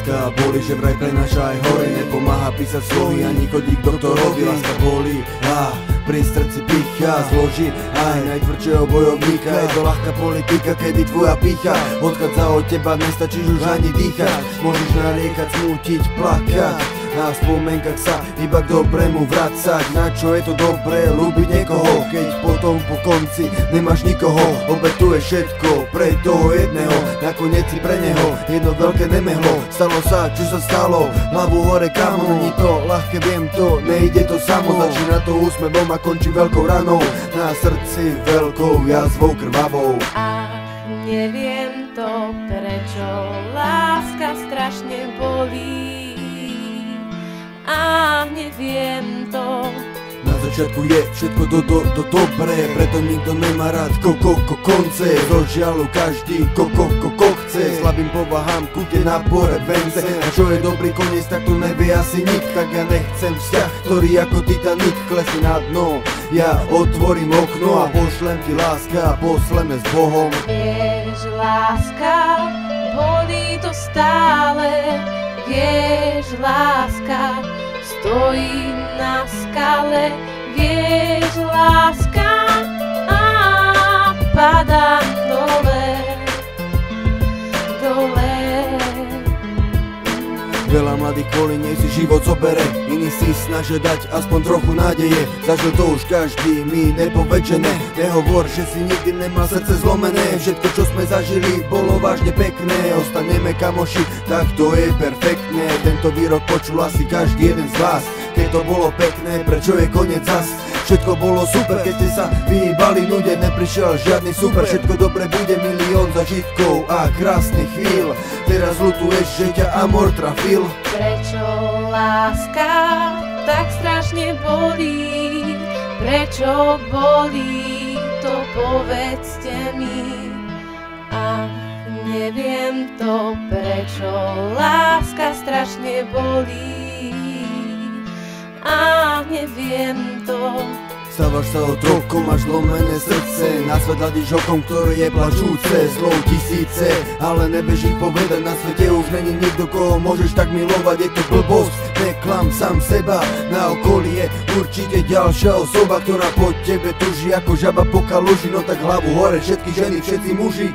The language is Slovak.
láska boli, že vraj prenáša aj hory. Nepomáha písať slovy ani chodí k doktorovi. Láska boli, pri srdci picha zloží aj najtvrdšieho bojovníka. Je to ľahká politika, kedy tvoja pícha odchádza od teba, nestačíš už ani dýchať. Môžeš nariekať, smútiť, plakať, na spomienkach sa iba k dobrému vracať. Na čo je to dobré ľúbiť niekoho, keď potom po konci nemáš nikoho? Obetuješ všetko pre toho jedného, nakoniec si pre neho jedno veľké nemehlo. Stalo sa, čo sa stalo, hlavu hore kamo. Není to ľahké, viem to, nejde to samo. Začína to úsmevom a končí veľkou ranou, na srdci veľkou jazvou krvavou. Ach, neviem to, prečo láska strašne bolí. Ach, neviem to. Na začiatku je všetko dobré, preto nikto nemá rád konce. Zo žiaľu každý chce, slabým povahám kúte na pore vence. A čo je dobrý koniec, tak to nevie asi nik. Tak ja nechcem vzťah, ktorý ako Titanic klesí na dno. Ja otvorím okno a pošlem ti láska, posleme s Bohom. Vieš, láska, bolí to stále. Vieš, láska, stojím na skale. Vieš, láska, a padám dole. Veľa mladých kvôli nej si život zobere, iní si snažia dať aspoň trochu nádeje. Zažil to už každý, mi nepovedžené. Nehovor, že si nikdy nemal srdce zlomené. Všetko, čo sme zažili, bolo vážne pekné. Ostaneme kamoši, tak to je perfektné. Tento výrok počul asi každý jeden z vás. Keď to bolo pekné, prečo je koniec zas? Všetko bolo super, keď ste sa vyhýbali nude. Neprišiel žiadny super, všetko dobre bude. Milión zažitkov a krásnych chvíľ. Teraz ľutuješ, že ťa amor trafil. Prečo láska tak strašne bolí? Prečo bolí? To povedzte mi. Ach, neviem to, prečo láska strašne bolí. Ach, neviem to. Stávaš sa otrokom, máš zlomené srdce. Na svet hľadíš okom, ktoré je plačúce. Slov tisíce, ale nebež ich povedať. Na svete už není nikto, koho môžeš tak milovať. Je to blbosť, neklam sám seba. Na okolí je určite ďalšia osoba, ktorá po tebe tuží ako žaba po kaluži. No tak hlavu hore, všetky ženy, všetci muži.